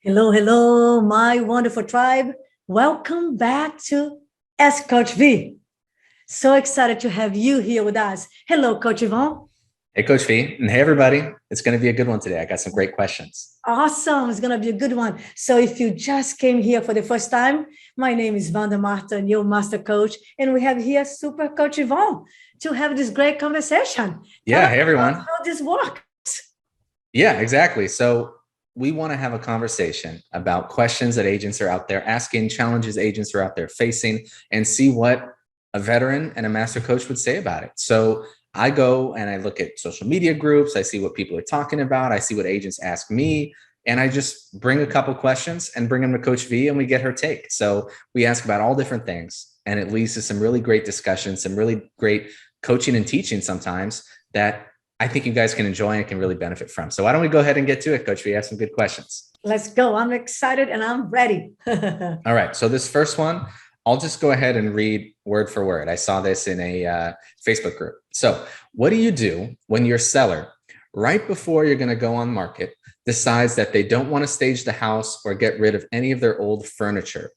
Hello, hello, my wonderful tribe. Welcome back to Ask Coach V. So excited to have you here with us. Hello, Coach Ivon. Hey, Coach V, and hey, everybody. It's going to be a good one today. I got some great questions. Awesome. It's going to be a good one. So if you just came here for the first time, my name is Vanda Martin, your master coach, and we have here Super Coach Ivon to have this great conversation. Yeah, hey, everyone. How this works. Yeah, exactly. So we want to have a conversation about questions that agents are out there asking, challenges agents are out there facing, and see what a veteran and a master coach would say about it. So I go and I look at social media groups. I see what people are talking about. I see what agents ask me. And I just bring a couple questions and bring them to Coach V and we get her take. So we ask about all different things. And it leads to some really great discussions, some really great coaching and teaching sometimes that I think you guys can enjoy and can really benefit from. So why don't we go ahead and get to it, Coach V? You have some good questions. Let's go. I'm excited and I'm ready. All right. So this first one, I'll just go ahead and read word for word. I saw this in a Facebook group. So what do you do when your seller, right before you're going to go on market, decides that they don't want to stage the house or get rid of any of their old furniture?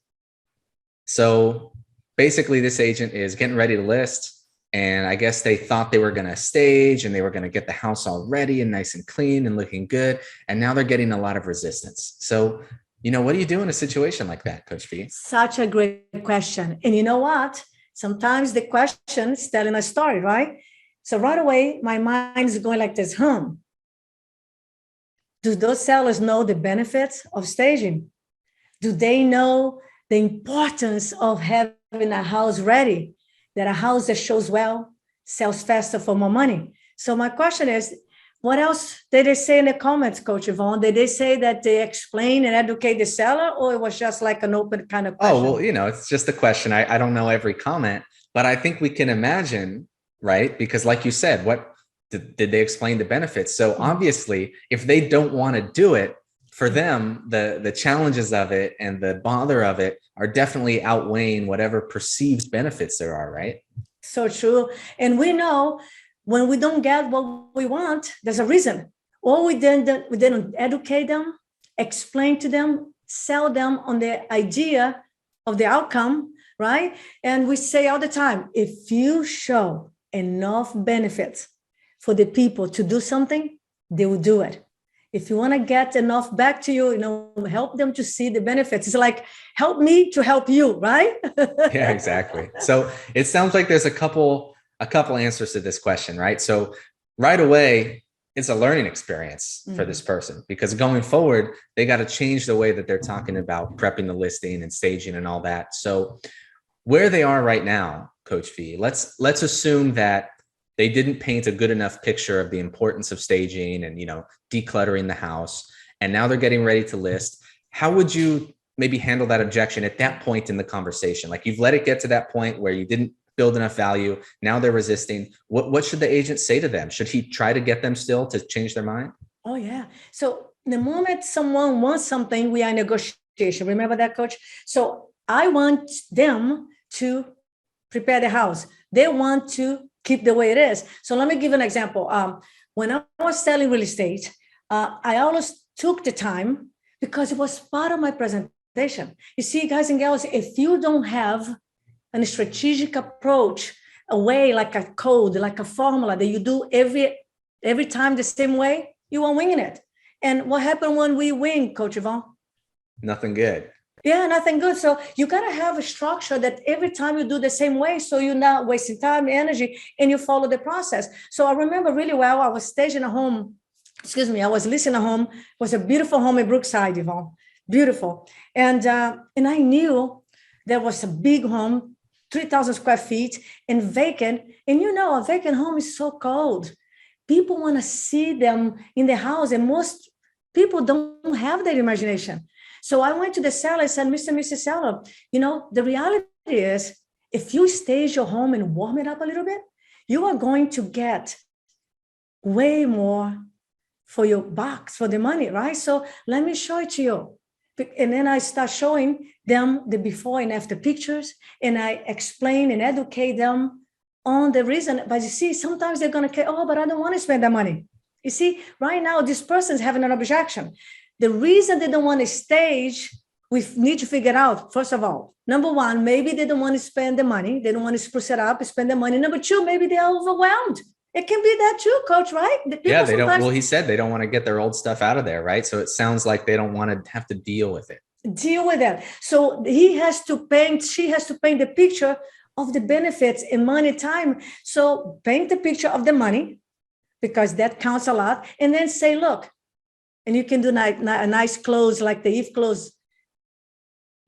So basically this agent is getting ready to list. And I guess they thought they were going to stage and they were going to get the house all ready and nice and clean and looking good. And now they're getting a lot of resistance. So, what do you do in a situation like that, Coach V? Such a great question. And you know what? Sometimes the question is telling a story, right? So right away, my mind is going like this, do those sellers know the benefits of staging? Do they know the importance of having a house ready? That a house that shows well sells faster for more money. So my question is, what else did they say in the comments, Coach Ivon? Did they say that they explain and educate the seller, or it was just like an open kind of question? Oh, well, it's just a question. I don't know every comment, but I think we can imagine, right? Because like you said, what did they explain the benefits? So obviously, if they don't want to do it, for them, the challenges of it and the bother of it are definitely outweighing whatever perceived benefits there are, right? So true. And we know when we don't get what we want, there's a reason. Or we didn't educate them, explain to them, sell them on the idea of the outcome, right? And we say all the time, if you show enough benefits for the people to do something, they will do it. If you want to get enough back to you, help them to see the benefits. It's like, help me to help you, right? Yeah, exactly. So it sounds like there's a couple answers to this question, right? So right away, it's a learning experience for this person because going forward, they got to change the way that they're talking about prepping the listing and staging and all that. So where they are right now, Coach V, let's assume that they didn't paint a good enough picture of the importance of staging and, decluttering the house. And now they're getting ready to list. How would you maybe handle that objection at that point in the conversation? Like you've let it get to that point where you didn't build enough value. Now they're resisting. What should the agent say to them? Should he try to get them still to change their mind? Oh, yeah. So the moment someone wants something, we are in negotiation. Remember that, Coach? So I want them to prepare the house. They want to keep the way it is. So let me give an example. When I was selling real estate, I always took the time because it was part of my presentation. You see, guys and girls, if you don't have a strategic approach, a way like a code, like a formula that you do every time the same way, you are winging it. And what happened when we wing, Coach Ivon? Nothing good. Yeah, nothing good. So you got to have a structure that every time you do the same way, so you're not wasting time, energy, and you follow the process. So I remember really well, I was staging a home. I was listing a home. It was a beautiful home in Brookside, Yvonne. Beautiful. And I knew there was a big home, 3,000 square feet and vacant. And a vacant home is so cold. People want to see them in the house, and most people don't have that imagination. So I went to the seller and said, Mr. and Mrs. Seller, the reality is if you stage your home and warm it up a little bit, you are going to get way more for your bucks, for the money, right? So let me show it to you. And then I start showing them the before and after pictures, and I explain and educate them on the reason. But you see, sometimes they're going to say, oh, but I don't want to spend that money. You see, right now, this person's having an objection. The reason they don't want to stage, we need to figure out, first of all, number one, maybe they don't want to spend the money. They don't want to spruce it up, spend the money. Number two, maybe they are overwhelmed. It can be that too, coach, right? Yeah, they don't. Well, he said they don't want to get their old stuff out of there, right? So it sounds like they don't want to have to deal with it. Deal with that. So she has to paint the picture of the benefits in money, time. So paint the picture of the money, because that counts a lot. And then say, look, and you can do a nice close like the Eve close.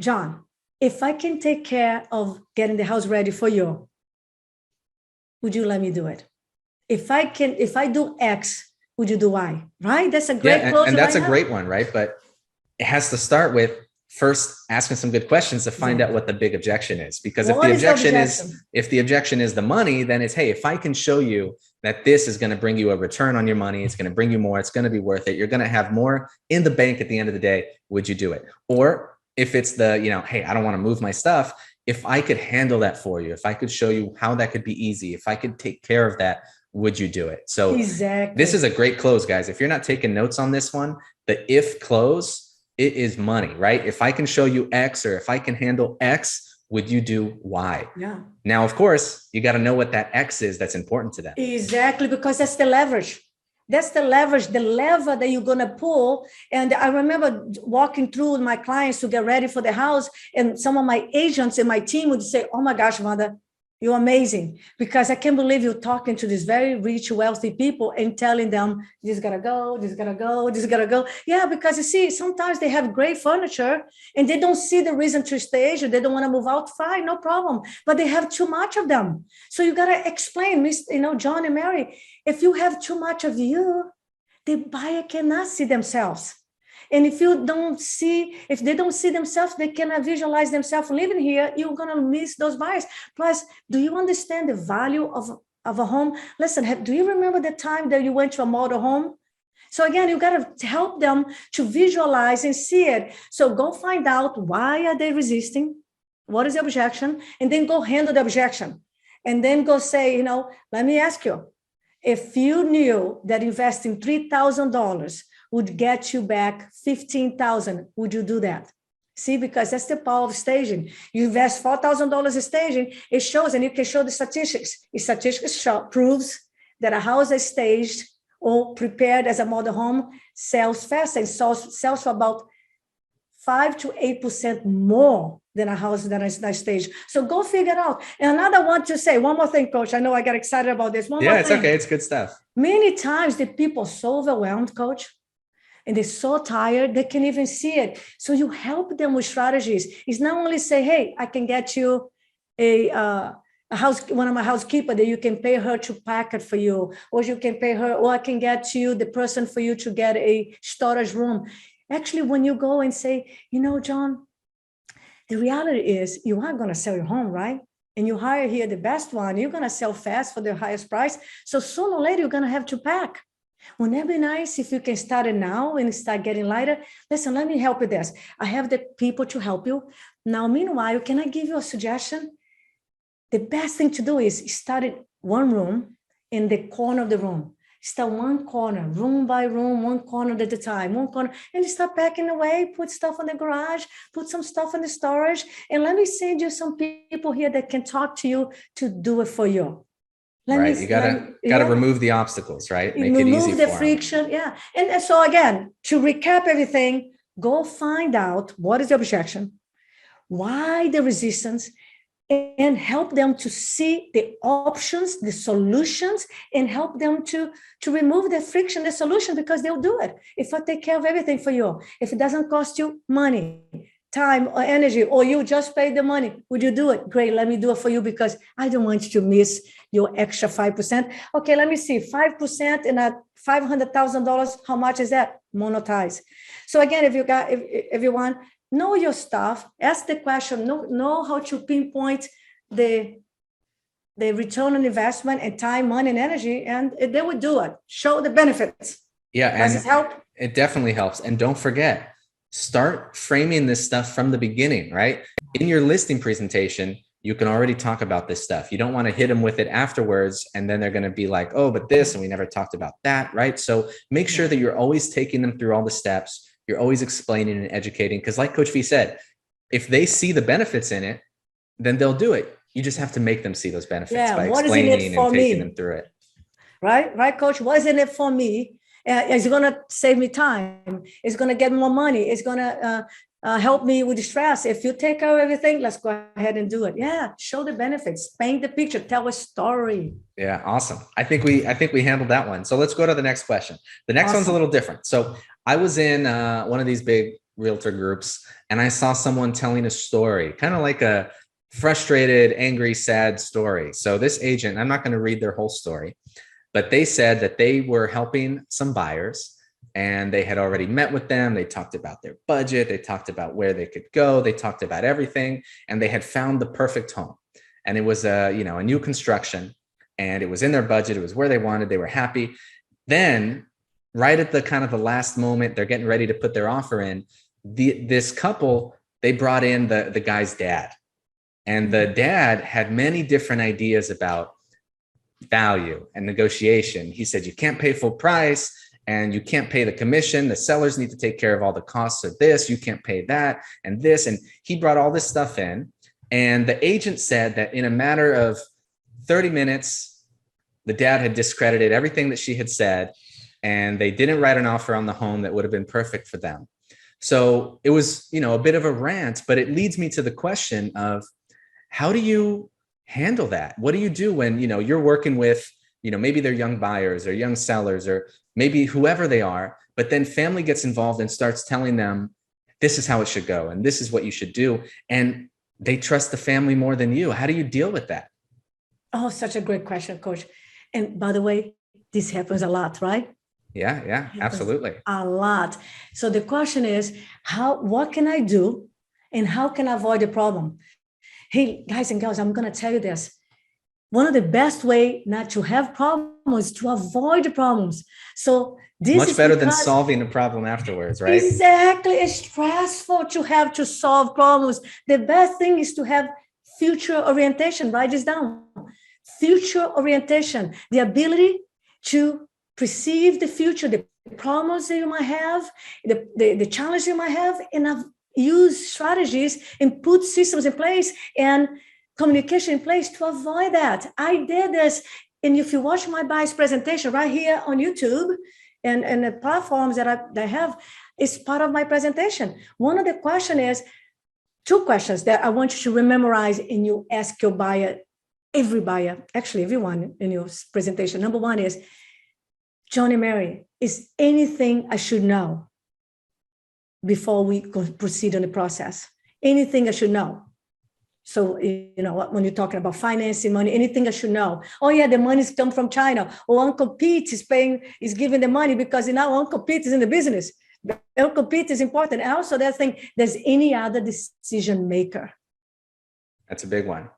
John, if I can take care of getting the house ready for you, would you let me do it? If I do X, would you do Y? Right? That's a great close. And that's a great one, right? But it has to start with first asking some good questions to find out what the big objection is. Because if the objection is the money, then it's, hey, if I can show you that this is going to bring you a return on your money, it's going to bring you more, it's going to be worth it, you're going to have more in the bank at the end of the day, would you do it? Or if it's the, hey, I don't want to move my stuff, if I could handle that for you, if I could show you how that could be easy, if I could take care of that, would you do it? So This is a great close, guys. If you're not taking notes on this one, the if close, it is money, right? If I can show you X, or if I can handle X, would you do Y? Yeah. Now, of course, you got to know what that X is that's important to them. Exactly, because that's the leverage. That's the leverage, the lever that you're going to pull. And I remember walking through with my clients to get ready for the house, and some of my agents in my team would say, oh my gosh, Vanda, you're amazing, because I can't believe you're talking to these very rich, wealthy people and telling them, this gotta go, this gotta go, this gotta go. Yeah, because you see, sometimes they have great furniture and they don't see the reason to stage, or they don't want to move out. Fine, no problem. But they have too much of them. So you gotta explain, John and Mary, if you have too much of you, the buyer cannot see themselves. And if they don't see themselves, they cannot visualize themselves living here, you're going to miss those buyers. Plus, do you understand the value of a home? Listen, do you remember the time that you went to a model home? So again, you got to help them to visualize and see it. So go find out, why are they resisting? What is the objection? And then go handle the objection. And then go say, let me ask you, if you knew that investing $3,000 would get you back 15,000, would you do that? See, because that's the power of staging. You invest $4,000 in staging, it shows, and you can show the statistics. The statistics proves that a house that's staged or prepared as a model home sells fast, and sells for about 5 to 8% more than a house that is not staged. So go figure it out. And another one to say, one more thing, Coach. I know I got excited about this. It's okay. It's good stuff. Many times the people are so overwhelmed, Coach, and they're so tired, they can't even see it. So you help them with strategies. It's not only say, hey, I can get you one of my housekeeper that you can pay her to pack it for you, or you can pay her, or I can get you the person for you to get a storage room. Actually, when you go and say, John, the reality is you are going to sell your home, right? And you hire here the best one, you're going to sell fast for the highest price. So sooner or later, you're going to have to pack. Wouldn't that be nice if you can start it now and start getting lighter? Listen, let me help you this. I have the people to help you. Now, meanwhile, can I give you a suggestion? The best thing to do is start in one room, in the corner of the room. Start one corner, room by room, one corner at a time, one corner, and start packing away, put stuff in the garage, put some stuff in the storage, and let me send you some people here that can talk to you to do it for you. You gotta remove the obstacles, right? Make it easy. Remove the friction, yeah. And so again, to recap everything, go find out what is the objection, why the resistance, and help them to see the options, the solutions, and help them to remove the friction, the solution, because they'll do it. If I take care of everything for you, if it doesn't cost you money, time, or energy, or you just pay the money, would you do it? Great, let me do it for you, because I don't want you to miss your extra 5%. Okay, let me see, 5% in a $500,000, how much is that? Monetize. So again, if you want, know your stuff, ask the question, know how to pinpoint the return on investment and time, money, and energy, and they would do it. Show the benefits. Yeah, and does it help? It definitely helps. And don't forget, start framing this stuff from the beginning, right? In your listing presentation, you can already talk about this stuff. You don't want to hit them with it afterwards, and then they're going to be like, oh, but this, and we never talked about that, right? So make sure that you're always taking them through all the steps. You're always explaining and educating. Because like Coach V said, if they see the benefits in it, then they'll do it. You just have to make them see those benefits by what is in it explaining for and taking me? them through it. Right, Coach? What is in it for me? It's going to save me time. It's going to get more money. It's going to help me with the stress. If you take care of everything, let's go ahead and do it. Yeah, show the benefits, paint the picture, tell a story. Yeah, awesome. I think we handled that one. So let's go to the next question. The next one's a little different. So I was in one of these big realtor groups, and I saw someone telling a story, kind of like a frustrated, angry, sad story. So this agent, I'm not going to read their whole story, but they said that they were helping some buyers and they had already met with them. They talked about their budget. They talked about where they could go. They talked about everything, and they had found the perfect home. And it was a new construction, and it was in their budget. It was where they wanted. They were happy. Then right at the kind of the last moment, they're getting ready to put their offer in. This couple, they brought in the guy's dad. And the dad had many different ideas about value and negotiation. He said, you can't pay full price and you can't pay the commission. The sellers need to take care of all the costs of this. You can't pay that and this. And he brought all this stuff in. And the agent said that in a matter of 30 minutes, the dad had discredited everything that she had said, and they didn't write an offer on the home that would have been perfect for them. So it was, a bit of a rant, but it leads me to the question of, how do you handle that? What do you do when, you're working with, maybe they're young buyers or young sellers or maybe whoever they are, but then family gets involved and starts telling them, this is how it should go and this is what you should do. And they trust the family more than you. How do you deal with that? Oh, such a great question, Coach. And by the way, this happens a lot, right? Yeah, absolutely. A lot. So the question is, what can I do and how can I avoid the problem? Hey, guys and girls, I'm going to tell you this. One of the best way not to have problems is to avoid the problems. So this much is better than solving the problem afterwards, right? Exactly. It's stressful to have to solve problems. The best thing is to have future orientation. Write this down. Future orientation, the ability to perceive the future, the problems that you might have, the challenges you might have, and use strategies and put systems in place and communication in place to avoid that. I did this. And if you watch my bias presentation right here on YouTube and the platforms that I have, it's part of my presentation. One of the questions is, two questions that I want you to memorize and you ask your buyer, every buyer, actually everyone in your presentation. Number one is, John and Mary, is anything I should know before we proceed on the process? Anything I should know? So, when you're talking about financing, money, anything I should know. Oh yeah, the money's come from China. Or Uncle Pete is giving the money because now Uncle Pete is in the business. Uncle Pete is important. And also that thing, there's any other decision maker. That's a big one.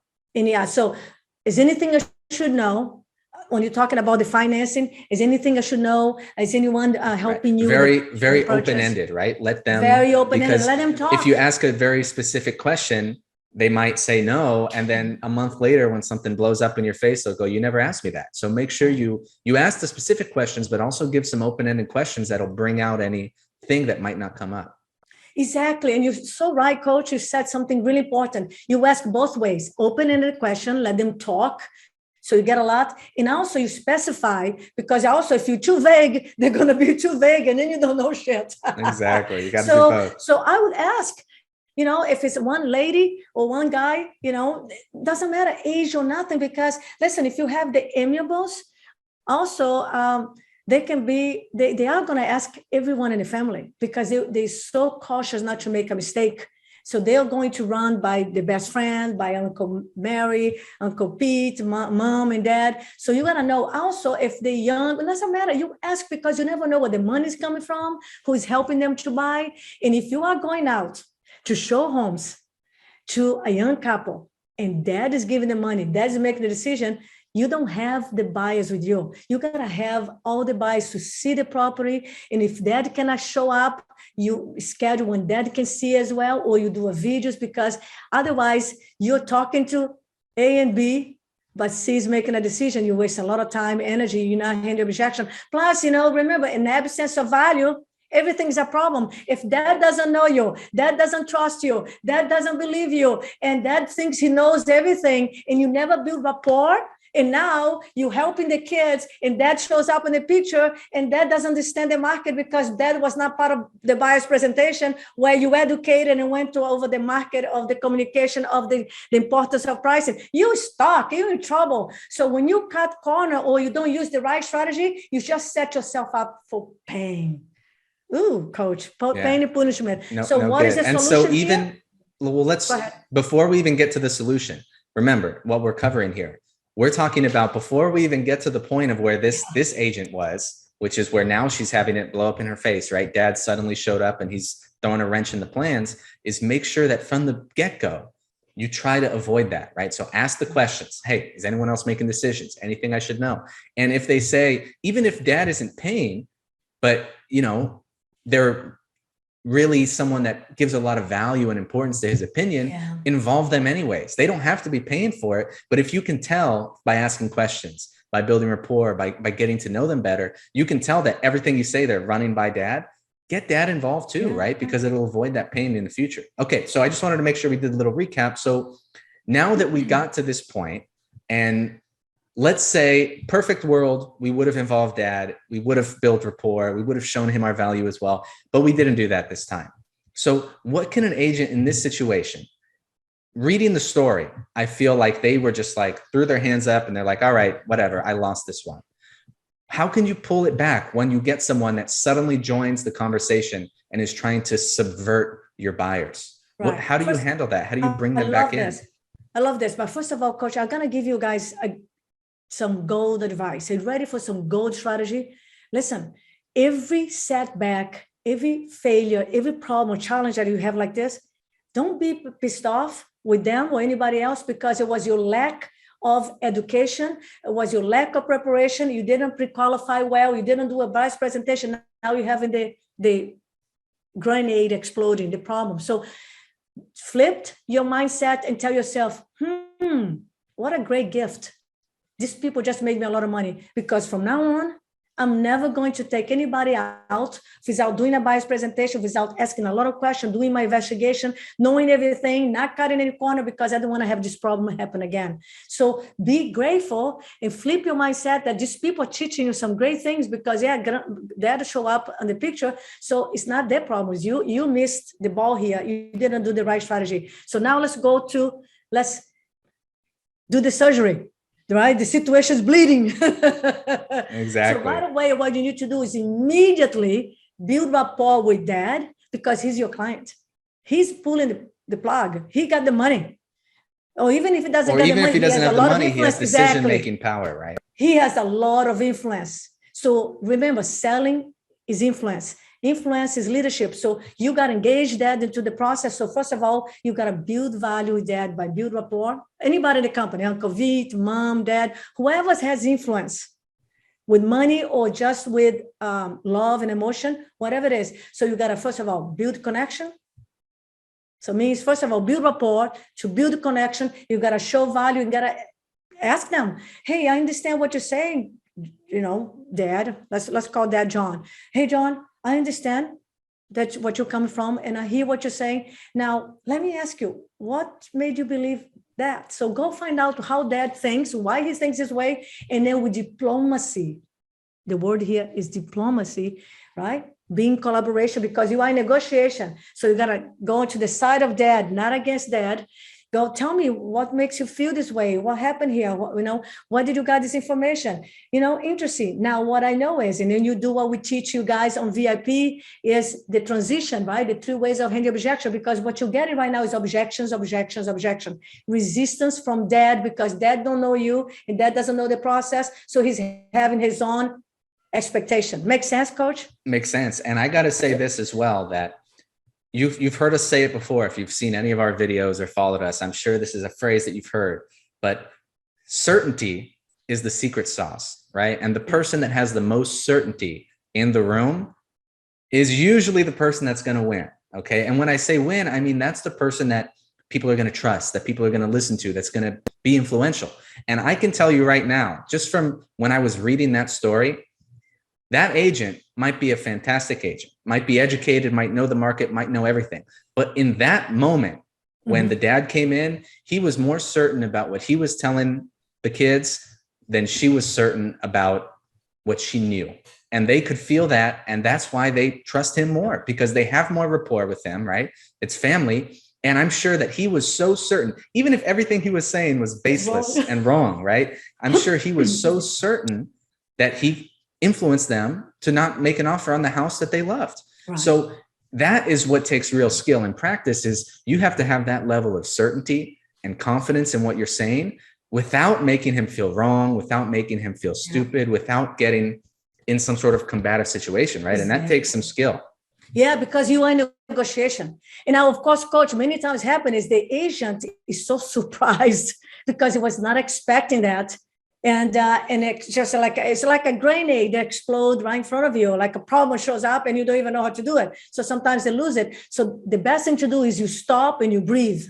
So is anything I should know? When you're talking about the financing, is anything I should know? Is anyone helping you? Very open-ended, right? Let them very open-ended. Let them talk. If you ask a very specific question, they might say no, and then a month later, when something blows up in your face, they'll go, "You never asked me that." So make sure you ask the specific questions, but also give some open-ended questions that'll bring out anything that might not come up. Exactly. And you're so right, Coach. You said something really important. You ask both ways, open-ended question, let them talk. So you get a lot. And also you specify, because also if you're too vague, they're going to be too vague and then you don't know shit. Exactly. You got to do both. So I would ask, if it's one lady or one guy, doesn't matter age or nothing, because listen, if you have the amiables, also they can be, they are going to ask everyone in the family because they're so cautious not to make a mistake. So they're going to run by the best friend, by Uncle Mary, Uncle Pete, mom and dad. So you got to know also if they're young, it doesn't matter. You ask because you never know where the money is coming from, who is helping them to buy. And if you are going out to show homes to a young couple and dad is giving the money, dad is making the decision, you don't have the buyers with you. You got to have all the buyers to see the property. And if dad cannot show up, you schedule when dad can see as well, or you do a videos, because otherwise you're talking to A and B, but C is making a decision. You waste a lot of time, energy, you're not handling objection. Plus, remember, in absence of value, Everything's a problem. If dad doesn't know you, dad doesn't trust you, dad doesn't believe you, and dad thinks he knows everything, and you never build rapport, and now you're helping the kids, and dad shows up in the picture, and dad doesn't understand the market because dad was not part of the buyer's presentation where you educated and went to over the market of the communication of the importance of pricing. You're stuck, you're in trouble. So when you cut corner or you don't use the right strategy, you just set yourself up for pain. Ooh, coach, pain and punishment. So what is the solution? And so even, well, before we even get to the solution, remember what we're covering here. We're talking about before we even get to the point of where this agent was, which is where now she's having it blow up in her face, right? Dad suddenly showed up and he's throwing a wrench in the plans, is make sure that from the get-go, you try to avoid that, right? So ask the questions. Hey, is anyone else making decisions? Anything I should know? And if they say, even if dad isn't paying, but they're really someone that gives a lot of value and importance to his opinion, involve them anyways. They don't have to be paying for it. But if you can tell by asking questions, by building rapport, by getting to know them better, you can tell that everything you say they're running by dad, get dad involved too, right? Because it'll avoid that pain in the future. Okay, so I just wanted to make sure we did a little recap. So now that we got to this point, and let's say perfect world, we would have involved dad, we would have built rapport, we would have shown him our value as well, but we didn't do that this time. So what can an agent in this situation, reading the story, I feel like they were just like threw their hands up and they're like, all right, whatever, I lost this one. How can you pull it back when you get someone that suddenly joins the conversation and is trying to subvert your buyers? Right. How do you handle that? How do you bring them back in? I love this. But first of all, coach, I'm going to give you guys some gold advice. Are you ready for some gold strategy? Listen, every setback, every failure, every problem or challenge that you have like this, don't be pissed off with them or anybody else because it was your lack of education, it was your lack of preparation, you didn't pre-qualify well, you didn't do a buyer's presentation, now you're having the grenade exploding, the problem. So flipped your mindset and tell yourself, what a great gift. These people just made me a lot of money because from now on, I'm never going to take anybody out without doing a buyer's presentation, without asking a lot of questions, doing my investigation, knowing everything, not cutting any corner because I don't want to have this problem happen again. So be grateful and flip your mindset that these people are teaching you some great things because they had to show up on the picture. So it's not their problem. You missed the ball here. You didn't do the right strategy. So now let's do the surgery. Right? The situation is bleeding. Exactly. So right away, what you need to do is immediately build rapport with dad because he's your client. He's pulling the plug. He got the money. Or even if he doesn't get the money, he doesn't have the money, he has decision-making power, right? He has a lot of influence. So remember, selling is influence. Influence is leadership. So you got to engage dad into the process. So first of all, you got to build value with dad by build rapport. Anybody in the company, Uncle Vit, mom, dad, whoever has influence with money or just with love and emotion, whatever it is. So you got to, first of all, build connection. So it means, first of all, build rapport. To build connection, you got to show value. You got to ask them, hey, I understand what you're saying, dad. Let's call dad John. Hey, John, I understand that's what you're coming from, and I hear what you're saying. Now, let me ask you, what made you believe that? So go find out how dad thinks, why he thinks this way, and then with diplomacy, the word here is diplomacy, right? Being collaboration because you are in negotiation. So you got to go to the side of dad, not against dad. Go tell me what makes you feel this way. What happened here? Why did you get this information? Interesting. Now, what I know is, and then you do what we teach you guys on VIP is the transition, right? The 3 ways of handling objection, because what you're getting right now is objections, resistance from dad because dad don't know you and dad doesn't know the process. So he's having his own expectation. Make sense, coach? Makes sense. And I got to say this as well, that you've heard us say it before. If you've seen any of our videos or followed us, I'm sure this is a phrase that you've heard, but certainty is the secret sauce, right? And the person that has the most certainty in the room is usually the person that's going to win. Okay. And when I say win, I mean, that's the person that people are going to trust, that people are going to listen to, that's going to be influential. And I can tell you right now, just from when I was reading that story, That agent might be a fantastic agent, might be educated, might know the market, might know everything. But in that moment, when the dad came in, he was more certain about what he was telling the kids than she was certain about what she knew. And they could feel that. And that's why they trust him more, because they have more rapport with him, right? It's family. And I'm sure that he was so certain, even if everything he was saying was baseless and wrong, right? I'm sure he was so certain that he influenced them to not make an offer on the house that they loved. Right. So that is what takes real skill and practice. Is you have to have that level of certainty and confidence in what you're saying without making him feel wrong, without making him feel stupid, without getting in some sort of combative situation, right? And that takes some skill. Yeah, because you are in negotiation. And now, of course, coach, many times happen is the agent is so surprised because he was not expecting that. And it's just it's like a grenade that explodes right in front of you, like a problem shows up and you don't even know how to do it. So sometimes they lose it. So the best thing to do is you stop and you breathe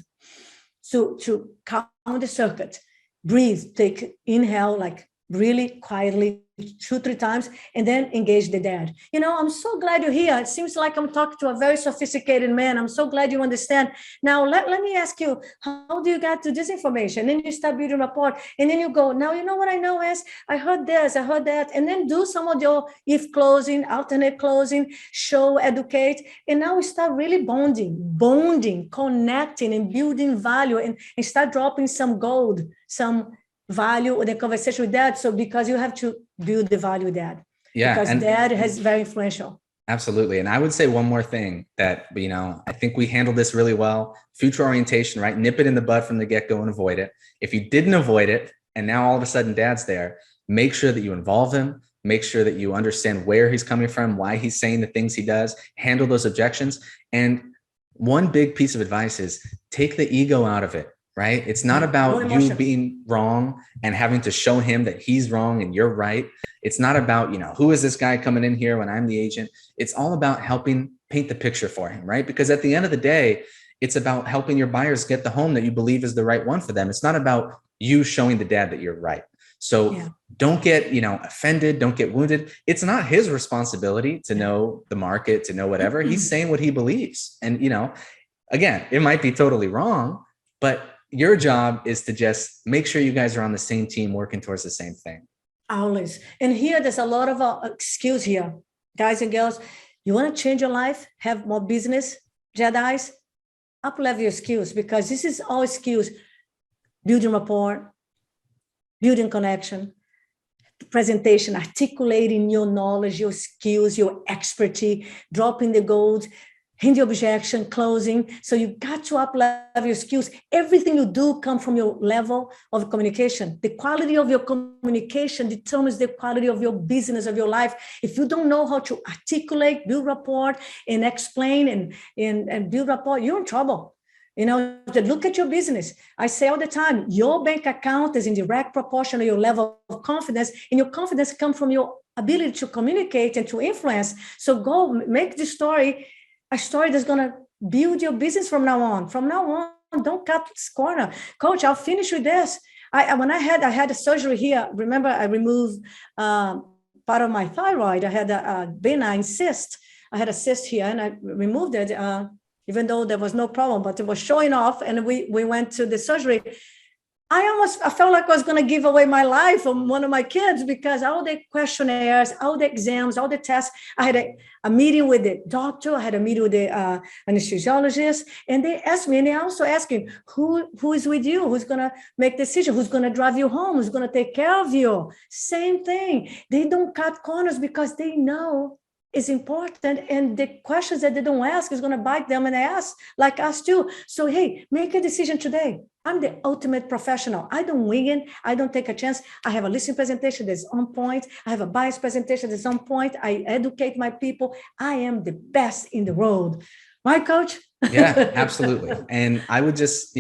to calm the circuit. Breathe, take inhale, like really quietly 2-3 times, and then engage the dad. I'm so glad you're here. It seems like I'm talking to a very sophisticated man. I'm so glad you understand. Now, let me ask you, how do you get to this information? And then you start building rapport, and then you go, now, you know what I know is, I heard this, I heard that, and then do some of your if closing, alternate closing, show, educate, and now we start really bonding, connecting, and building value, and start dropping some gold, some value in the conversation with dad. So because you have to build the value with dad. Yeah. Because dad is very influential. Absolutely. And I would say one more thing that, I think we handled this really well. Future orientation, right? Nip it in the bud from the get-go and avoid it. If you didn't avoid it, and now all of a sudden dad's there, make sure that you involve him. Make sure that you understand where he's coming from, why he's saying the things he does, handle those objections. And one big piece of advice is take the ego out of it. Right? It's not about you being wrong and having to show him that he's wrong and you're right. It's not about, who is this guy coming in here when I'm the agent? It's all about helping paint the picture for him, right? Because at the end of the day, it's about helping your buyers get the home that you believe is the right one for them. It's not about you showing the dad that you're right. So don't get, offended, don't get wounded. It's not his responsibility to know the market, to know whatever. He's saying what he believes. And, again, it might be totally wrong, but your job is to just make sure you guys are on the same team, working towards the same thing. Always. And here, there's a lot of skills here. Guys and girls, you want to change your life, have more business, Jedis, up-level your skills, because this is all skills: building rapport, building connection, presentation, articulating your knowledge, your skills, your expertise, dropping the gold, the objection, closing. So you got to up-level your skills. Everything you do comes from your level of communication. The quality of your communication determines the quality of your business, of your life. If you don't know how to articulate, build rapport, and explain and build rapport, you're in trouble. Look at your business. I say all the time, your bank account is in direct proportion to your level of confidence, and your confidence comes from your ability to communicate and to influence. So go make the story a story that's going to build your business from now on. From now on, don't cut this corner. Coach, I'll finish with this. I had a surgery here. Remember, I removed part of my thyroid. I had a benign cyst. I had a cyst here, and I removed it, even though there was no problem, but it was showing off, and we went to the surgery. I felt like I was going to give away my life from one of my kids, because all the questionnaires, all the exams, all the tests, I had a meeting with the doctor, I had a meeting with the anesthesiologist, and they asked me, and they also asking, who is with you? Who's going to make decision? Who's going to drive you home? Who's going to take care of you? Same thing. They don't cut corners because they know is important, and the questions that they don't ask is going to bite them in the ass, like us too. So, hey, make a decision today. I'm the ultimate professional. I don't wing it. I don't take a chance. I have a listing presentation that's on point. I have a bias presentation that's on point. I educate my people. I am the best in the world. Right, Coach? Yeah, absolutely. And I would just,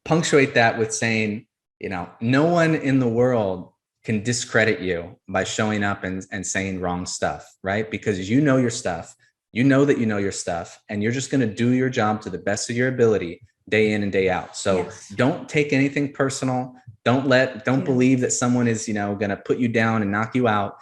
punctuate that with saying, no one in the world can discredit you by showing up and saying wrong stuff, right? Because you know your stuff, you know that you know your stuff, and you're just going to do your job to the best of your ability day in and day out. So don't take anything personal. Don't believe that someone is, going to put you down and knock you out.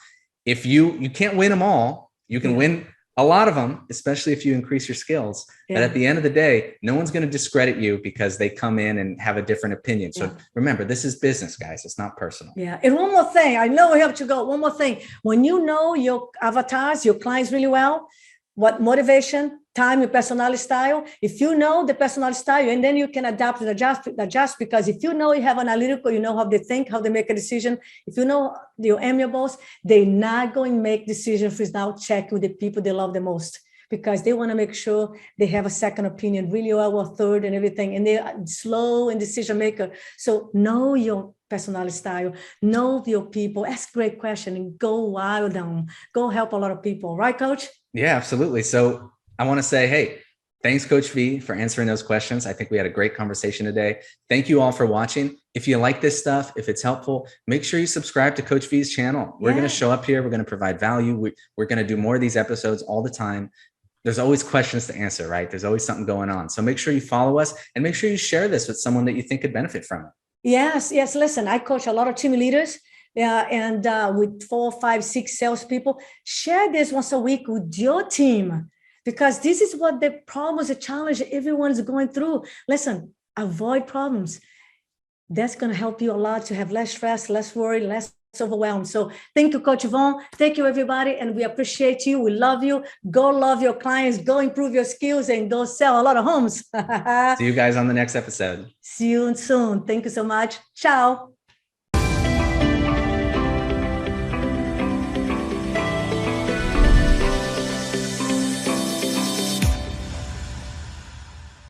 if you can't win them all, you can win a lot of them, especially if you increase your skills. But at the end of the day, no one's going to discredit you because they come in and have a different opinion. So remember, this is business, guys. It's not personal. Yeah. And one more thing, I know we have to go. One more thing. When you know your avatars, your clients really well, what motivation, time, your personality style, if you know the personality style, and then you can adapt and adjust, because if you know you have analytical, you know how they think, how they make a decision. If you know your amiables, they're not going to make decisions without checking with the people they love the most, because they want to make sure they have a second opinion really well, or third and everything. And they're slow and decision maker. So know your personality style, know your people, ask great questions, and go wild on them. Go help a lot of people. Right, Coach? Yeah, absolutely. So I want to say, hey, thanks, Coach V, for answering those questions. I think we had a great conversation today. Thank you all for watching. If you like this stuff, if it's helpful, make sure you subscribe to Coach V's channel. We're going to show up here. We're going to provide value. We're going to do more of these episodes all the time. There's always questions to answer, right? There's always something going on. So make sure you follow us and make sure you share this with someone that you think could benefit from it. Yes. Listen, I coach a lot of team leaders. And with 4, 5, 6 salespeople. Share this once a week with your team, because this is what the problems, the challenge everyone's going through. Listen, avoid problems. That's going to help you a lot to have less stress, less worry, less overwhelmed. So thank you, Coach Ivon. Thank you, everybody. And we appreciate you. We love you. Go love your clients. Go improve your skills and go sell a lot of homes. See you guys on the next episode. See you soon. Thank you so much. Ciao.